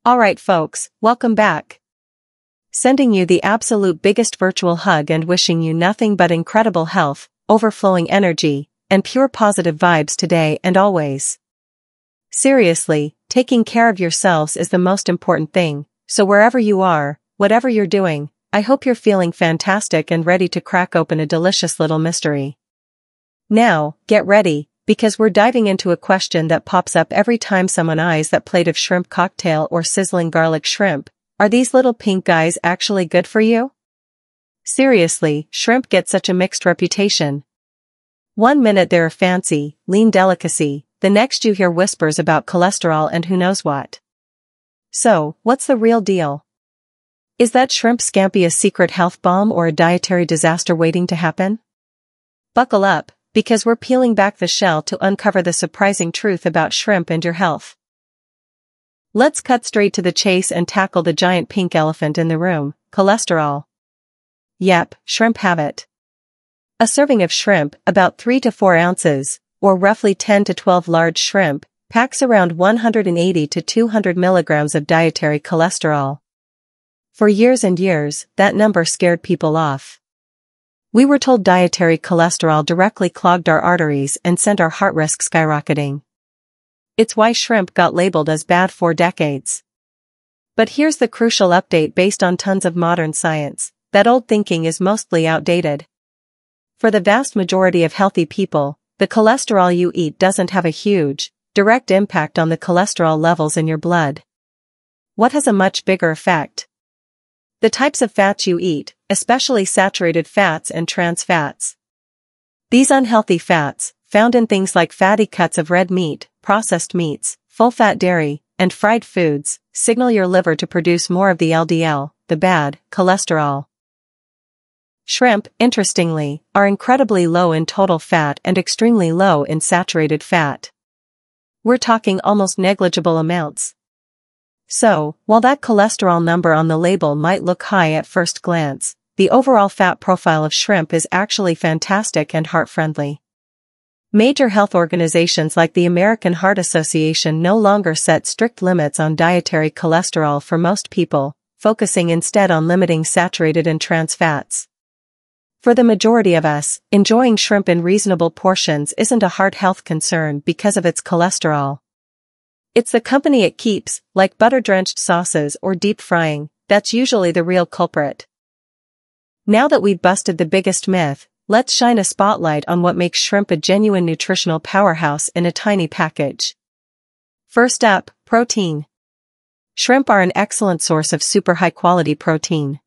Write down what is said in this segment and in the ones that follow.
Alright folks, welcome back. Sending you the absolute biggest virtual hug and wishing you nothing but incredible health, overflowing energy, and pure positive vibes today and always. Seriously, taking care of yourselves is the most important thing, so wherever you are, whatever you're doing, I hope you're feeling fantastic and ready to crack open a delicious little mystery. Now, get ready, because we're diving into a question that pops up every time someone eyes that plate of shrimp cocktail or sizzling garlic shrimp. Are these little pink guys actually good for you? Seriously, shrimp get such a mixed reputation. One minute they're a fancy, lean delicacy, the next you hear whispers about cholesterol and who knows what. So, what's the real deal? Is that shrimp scampi a secret health bomb or a dietary disaster waiting to happen? Buckle up, because we're peeling back the shell to uncover the surprising truth about shrimp and your health. Let's cut straight to the chase and tackle the giant pink elephant in the room, cholesterol. Yep, shrimp have it. A serving of shrimp, about 3 to 4 ounces, or roughly 10 to 12 large shrimp, packs around 180 to 200 milligrams of dietary cholesterol. For years and years, that number scared people off. We were told dietary cholesterol directly clogged our arteries and sent our heart risk skyrocketing. It's why shrimp got labeled as bad for decades. But here's the crucial update based on tons of modern science: that old thinking is mostly outdated. For the vast majority of healthy people, the cholesterol you eat doesn't have a huge, direct impact on the cholesterol levels in your blood. What has a much bigger effect? The types of fats you eat, especially saturated fats and trans fats. These unhealthy fats, found in things like fatty cuts of red meat, processed meats, full-fat dairy, and fried foods, signal your liver to produce more of the LDL, the bad cholesterol. Shrimp, interestingly, are incredibly low in total fat and extremely low in saturated fat. We're talking almost negligible amounts. So, while that cholesterol number on the label might look high at first glance, the overall fat profile of shrimp is actually fantastic and heart-friendly. Major health organizations like the American Heart Association no longer set strict limits on dietary cholesterol for most people, focusing instead on limiting saturated and trans fats. For the majority of us, enjoying shrimp in reasonable portions isn't a heart health concern because of its cholesterol. It's the company it keeps, like butter-drenched sauces or deep frying, that's usually the real culprit. Now that we've busted the biggest myth, let's shine a spotlight on what makes shrimp a genuine nutritional powerhouse in a tiny package. First up, protein. Shrimp are an excellent source of super high-quality protein.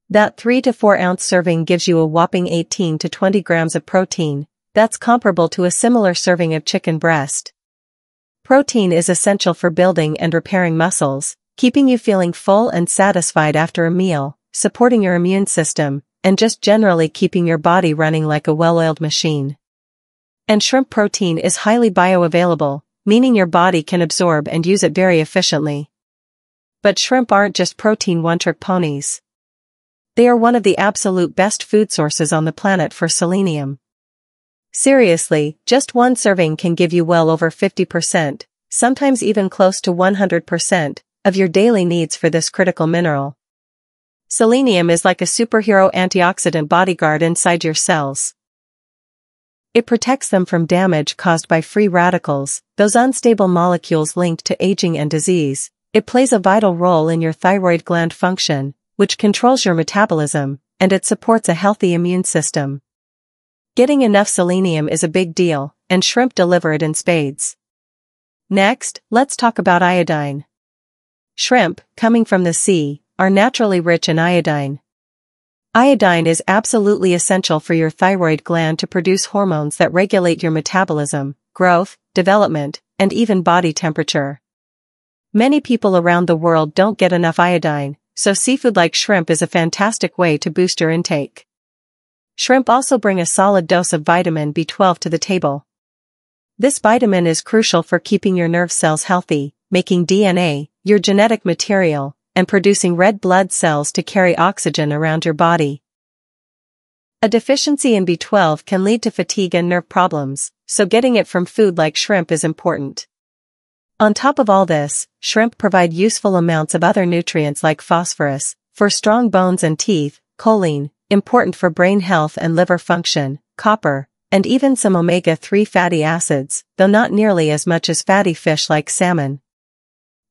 That 3 to 4 ounce serving gives you a whopping 18 to 20 grams of protein. That's comparable to a similar serving of chicken breast. Protein is essential for building and repairing muscles, keeping you feeling full and satisfied after a meal, supporting your immune system, and just generally keeping your body running like a well-oiled machine. And shrimp protein is highly bioavailable, meaning your body can absorb and use it very efficiently. But shrimp aren't just protein one-trick ponies. They are one of the absolute best food sources on the planet for selenium. Seriously, just one serving can give you well over 50%, sometimes even close to 100%, of your daily needs for this critical mineral. Selenium is like a superhero antioxidant bodyguard inside your cells. It protects them from damage caused by free radicals, those unstable molecules linked to aging and disease. It plays a vital role in your thyroid gland function, which controls your metabolism, and it supports a healthy immune system. Getting enough selenium is a big deal, and shrimp deliver it in spades. Next, let's talk about iodine. Shrimp, coming from the sea, are naturally rich in iodine. Iodine is absolutely essential for your thyroid gland to produce hormones that regulate your metabolism, growth, development, and even body temperature. Many people around the world don't get enough iodine, so seafood like shrimp is a fantastic way to boost your intake. Shrimp also bring a solid dose of vitamin B12 to the table. This vitamin is crucial for keeping your nerve cells healthy, making DNA, your genetic material, and producing red blood cells to carry oxygen around your body. A deficiency in B12 can lead to fatigue and nerve problems, so getting it from food like shrimp is important. On top of all this, shrimp provide useful amounts of other nutrients like phosphorus, for strong bones and teeth, choline, important for brain health and liver function, copper, and even some omega-3 fatty acids, though not nearly as much as fatty fish like salmon.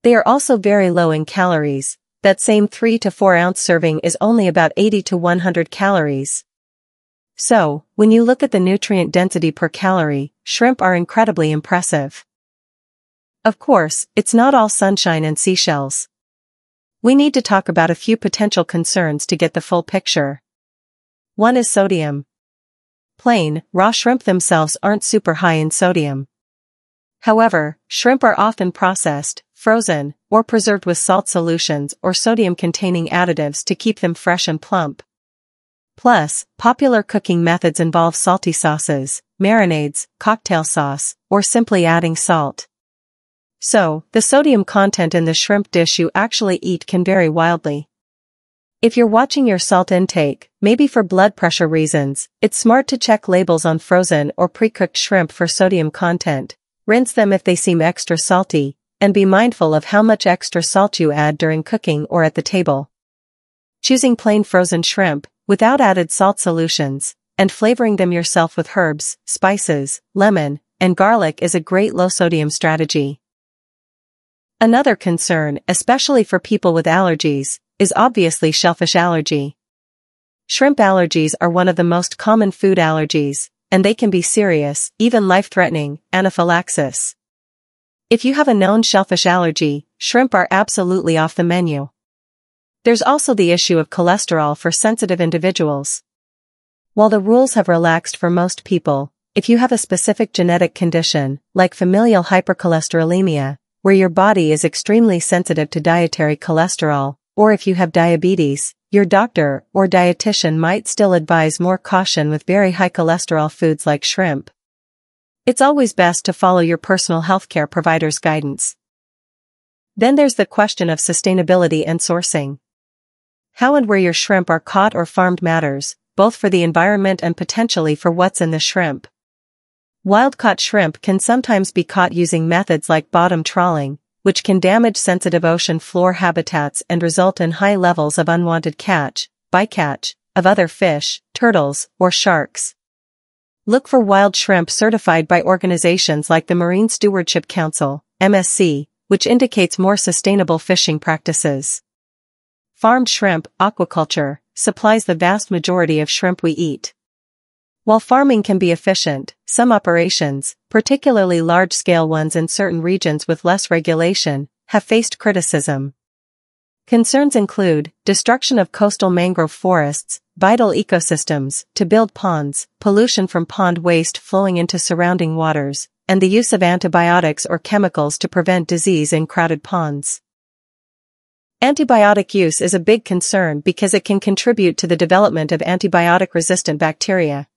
They are also very low in calories. That same 3 to 4 ounce serving is only about 80 to 100 calories. So, when you look at the nutrient density per calorie, shrimp are incredibly impressive. Of course, it's not all sunshine and seashells. We need to talk about a few potential concerns to get the full picture. One is sodium. Plain, raw shrimp themselves aren't super high in sodium. However, shrimp are often processed, frozen, or preserved with salt solutions or sodium-containing additives to keep them fresh and plump. Plus, popular cooking methods involve salty sauces, marinades, cocktail sauce, or simply adding salt. So, the sodium content in the shrimp dish you actually eat can vary wildly. If you're watching your salt intake, maybe for blood pressure reasons, it's smart to check labels on frozen or pre-cooked shrimp for sodium content, rinse them if they seem extra salty, and be mindful of how much extra salt you add during cooking or at the table. Choosing plain frozen shrimp, without added salt solutions, and flavoring them yourself with herbs, spices, lemon, and garlic is a great low-sodium strategy. Another concern, especially for people with allergies, is obviously shellfish allergy. Shrimp allergies are one of the most common food allergies, and they can be serious, even life-threatening, anaphylaxis. If you have a known shellfish allergy, shrimp are absolutely off the menu. There's also the issue of cholesterol for sensitive individuals. While the rules have relaxed for most people, if you have a specific genetic condition, like familial hypercholesterolemia, where your body is extremely sensitive to dietary cholesterol, or if you have diabetes, your doctor or dietitian might still advise more caution with very high cholesterol foods like shrimp. It's always best to follow your personal healthcare provider's guidance. Then there's the question of sustainability and sourcing. How and where your shrimp are caught or farmed matters, both for the environment and potentially for what's in the shrimp. Wild-caught shrimp can sometimes be caught using methods like bottom trawling, which can damage sensitive ocean floor habitats and result in high levels of unwanted bycatch, of other fish, turtles, or sharks. Look for wild shrimp certified by organizations like the Marine Stewardship Council, MSC, which indicates more sustainable fishing practices. Farmed shrimp, aquaculture, supplies the vast majority of shrimp we eat. While farming can be efficient, some operations, particularly large-scale ones in certain regions with less regulation, have faced criticism. Concerns include destruction of coastal mangrove forests, vital ecosystems, to build ponds, pollution from pond waste flowing into surrounding waters, and the use of antibiotics or chemicals to prevent disease in crowded ponds. Antibiotic use is a big concern because it can contribute to the development of antibiotic-resistant bacteria.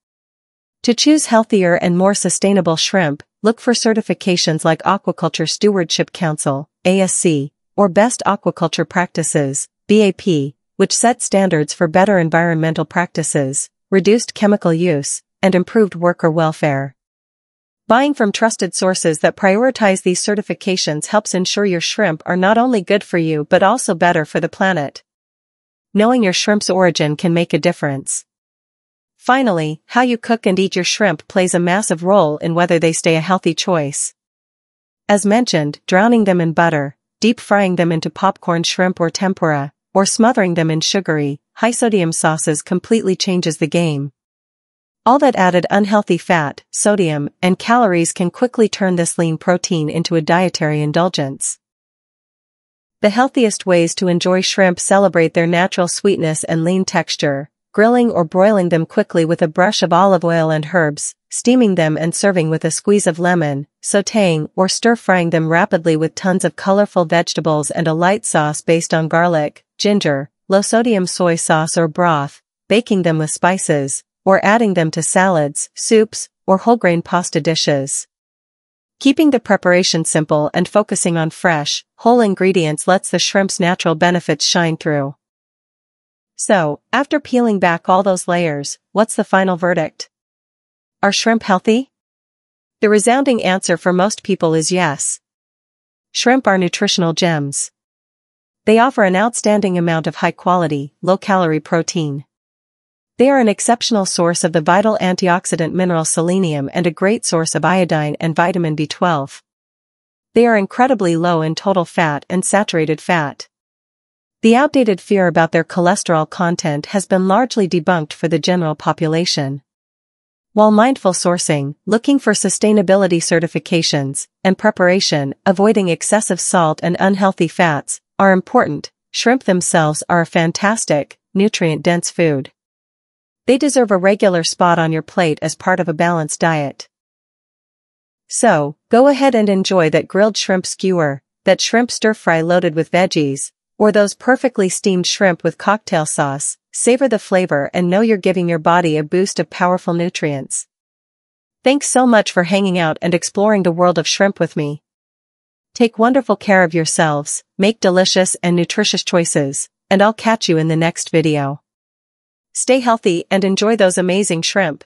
To choose healthier and more sustainable shrimp, look for certifications like Aquaculture Stewardship Council, ASC, or Best Aquaculture Practices, BAP, which set standards for better environmental practices, reduced chemical use, and improved worker welfare. Buying from trusted sources that prioritize these certifications helps ensure your shrimp are not only good for you but also better for the planet. Knowing your shrimp's origin can make a difference. Finally, how you cook and eat your shrimp plays a massive role in whether they stay a healthy choice. As mentioned, drowning them in butter, deep frying them into popcorn shrimp or tempura, or smothering them in sugary, high-sodium sauces completely changes the game. All that added unhealthy fat, sodium, and calories can quickly turn this lean protein into a dietary indulgence. The healthiest ways to enjoy shrimp celebrate their natural sweetness and lean texture, grilling or broiling them quickly with a brush of olive oil and herbs, steaming them and serving with a squeeze of lemon, sautéing or stir-frying them rapidly with tons of colorful vegetables and a light sauce based on garlic, ginger, low-sodium soy sauce or broth, baking them with spices, or adding them to salads, soups, or whole-grain pasta dishes. Keeping the preparation simple and focusing on fresh, whole ingredients lets the shrimp's natural benefits shine through. So, after peeling back all those layers, what's the final verdict? Are shrimp healthy? The resounding answer for most people is yes. shrimp are nutritional gems. They offer an outstanding amount of high-quality, low-calorie protein. They are an exceptional source of the vital antioxidant mineral selenium and a great source of iodine and vitamin B12. They are incredibly low in total fat and saturated fat. The outdated fear about their cholesterol content has been largely debunked for the general population. While mindful sourcing, looking for sustainability certifications, and preparation, avoiding excessive salt and unhealthy fats, are important, shrimp themselves are a fantastic, nutrient-dense food. They deserve a regular spot on your plate as part of a balanced diet. So, go ahead and enjoy that grilled shrimp skewer, that shrimp stir-fry loaded with veggies, or those perfectly steamed shrimp with cocktail sauce. Savor the flavor and know you're giving your body a boost of powerful nutrients. Thanks so much for hanging out and exploring the world of shrimp with me. Take wonderful care of yourselves, make delicious and nutritious choices, and I'll catch you in the next video. Stay healthy and enjoy those amazing shrimp.